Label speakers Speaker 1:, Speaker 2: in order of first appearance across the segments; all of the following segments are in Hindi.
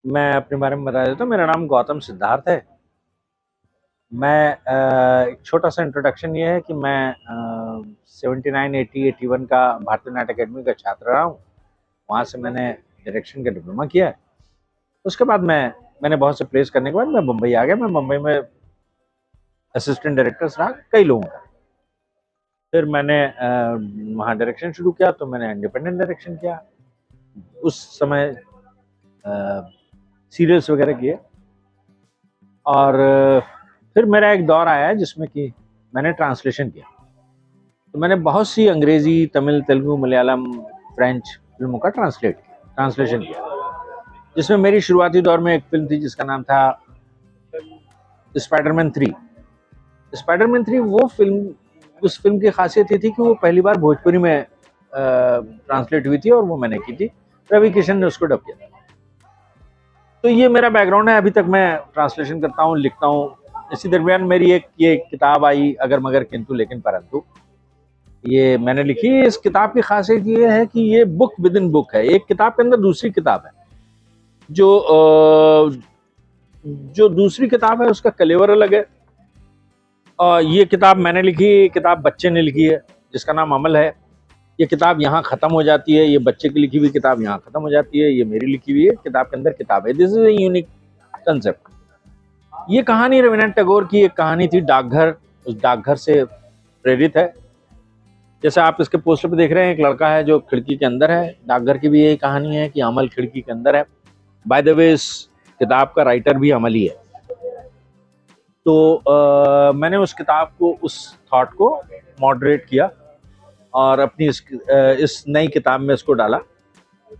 Speaker 1: मैं अपने बारे में बता देता हूँ। मेरा नाम गौतम सिद्धार्थ है। मैं एक छोटा-सा इंट्रोडक्शन ये है कि मैं 79, 80, 81 का भारतीय नाट्य अकेडमी का छात्र रहा हूँ। वहाँ से मैंने डायरेक्शन का डिप्लोमा किया है। उसके बाद मैंने बहुत से प्लेस करने के बाद मैं बम्बई आ गया। मैं बम्बई में असिस्टेंट डायरेक्टर्स रहा कई लोगों का। फिर मैंने वहाँ डायरेक्शन शुरू किया तो मैंने इंडिपेंडेंट डायरेक्शन किया। उस समय सीरियल्स वगैरह किए और फिर मेरा एक दौर आया जिसमें कि मैंने ट्रांसलेशन किया। तो मैंने बहुत सी अंग्रेजी, तमिल, तेलुगु, मलयालम, फ्रेंच फिल्मों का ट्रांसलेशन किया। जिसमें मेरी शुरुआती दौर में एक फिल्म थी जिसका नाम था स्पाइडरमैन 3। स्पाइडरमैन 3 वो फिल्म, उस फिल्म की खासियत ये थी कि वो पहली बार भोजपुरी में ट्रांसलेट हुई थी और वो मैंने की थी। रवि किशन ने उसको डब किया था। तो ये मेरा बैकग्राउंड है। अभी तक मैं ट्रांसलेशन करता हूँ, लिखता हूँ। इसी दरमियान मेरी ये किताब आई, अगर मगर किंतु लेकिन परंतु। ये मैंने लिखी। इस किताब की खासियत ये है कि ये बुक विद इन बुक है। एक किताब के अंदर दूसरी किताब है। जो दूसरी किताब है उसका कलेवर अलग है। और ये किताब मैंने लिखी, किताब बच्चे ने लिखी है जिसका नाम अमल है। ये किताब यहाँ खत्म हो जाती है, ये बच्चे की लिखी हुई किताब यहाँ खत्म हो जाती है, ये मेरी लिखी हुई है किताब के अंदर किताब है। This is a unique concept. ये कहानी रविन्द्रनाथ टैगोर की एक कहानी थी, डाकघर। उस डाकघर से प्रेरित है। जैसे आप इसके पोस्टर पे देख रहे हैं, एक लड़का है जो खिड़की के अंदर है। डाकघर की भी यही कहानी है कि अमल खिड़की के अंदर है। बाय द वे, इस किताब का राइटर भी अमल ही है। तो मैंने उस किताब को, उस थॉट को मॉडरेट किया और अपनी इस नई किताब में इसको डाला।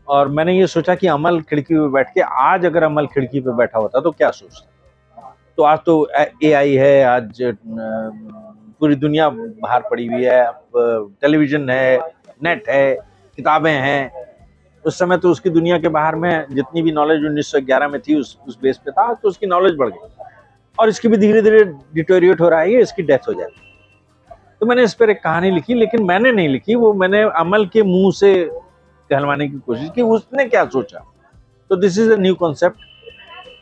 Speaker 1: और मैंने ये सोचा कि अमल खिड़की पे बैठ के, आज अगर अमल खिड़की पे बैठा होता तो क्या सोचता। तो आज तो AI है, आज पूरी दुनिया बाहर पड़ी हुई है। टेलीविजन है, नेट है, किताबें हैं। उस समय तो उसकी दुनिया के बाहर में जितनी भी नॉलेज 1911 में थी उस बेस पे था, तो उसकी नॉलेज बढ़ गई। और इसकी भी धीरे धीरे डिटोरिएट हो रहा है, इसकी डेथ हो जाए। तो मैंने इस पर एक कहानी लिखी, लेकिन मैंने नहीं लिखी, वो मैंने अमल के मुंह से कहलवाने की कोशिश की, उसने क्या सोचा। तो this is a new concept.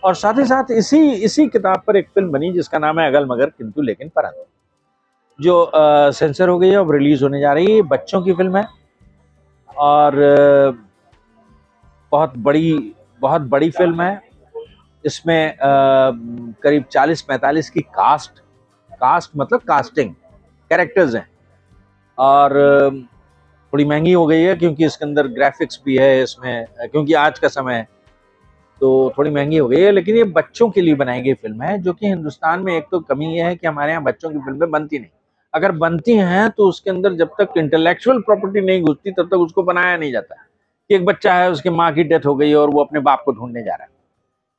Speaker 1: और साथ ही साथ इसी किताब पर एक फिल्म बनी जिसका नाम है अगल मगर किंतु लेकिन परंतु, जो सेंसर हो गई है, अब रिलीज होने जा रही है। बच्चों की फिल्म है और बहुत बड़ी फिल्म है। इसमें करीब 40-45 की कास्ट मतलब कास्टिंग कैरेक्टर्स हैं। और थोड़ी महंगी हो गई है क्योंकि इसके अंदर ग्राफिक्स भी है इसमें, क्योंकि आज का समय है तो थोड़ी महंगी हो गई है। लेकिन ये बच्चों के लिए बनाई गई फिल्म है, जो कि हिंदुस्तान में एक तो कमी ये है कि हमारे यहाँ बच्चों की फिल्में बनती नहीं। अगर बनती हैं तो उसके अंदर जब तक इंटेलेक्चुअल प्रॉपर्टी नहीं घुसती तब तक उसको बनाया नहीं जाता। कि एक बच्चा है, उसकी माँ की डेथ हो गई और वो अपने बाप को ढूंढने जा रहा है,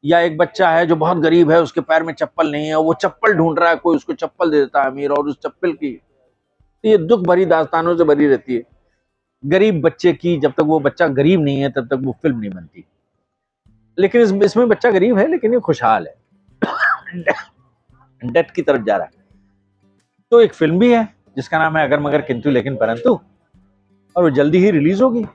Speaker 1: या एक बच्चा है जो बहुत गरीब है, उसके पैर में चप्पल नहीं है, वो चप्पल ढूंढ रहा है, कोई उसको चप्पल दे देता है अमीर, और उस चप्पल की, तो ये दुख भरी दास्तानों से भरी रहती है। गरीब बच्चे की, जब तक वो बच्चा गरीब नहीं है तब तक वो फिल्म नहीं बनती। लेकिन इसमें बच्चा गरीब है लेकिन ये खुशहाल है, डेथ की तरफ जा रहा है। तो एक फिल्म भी है जिसका नाम है अगर मगर किंतु लेकिन परंतु, और वो जल्दी ही रिलीज होगी।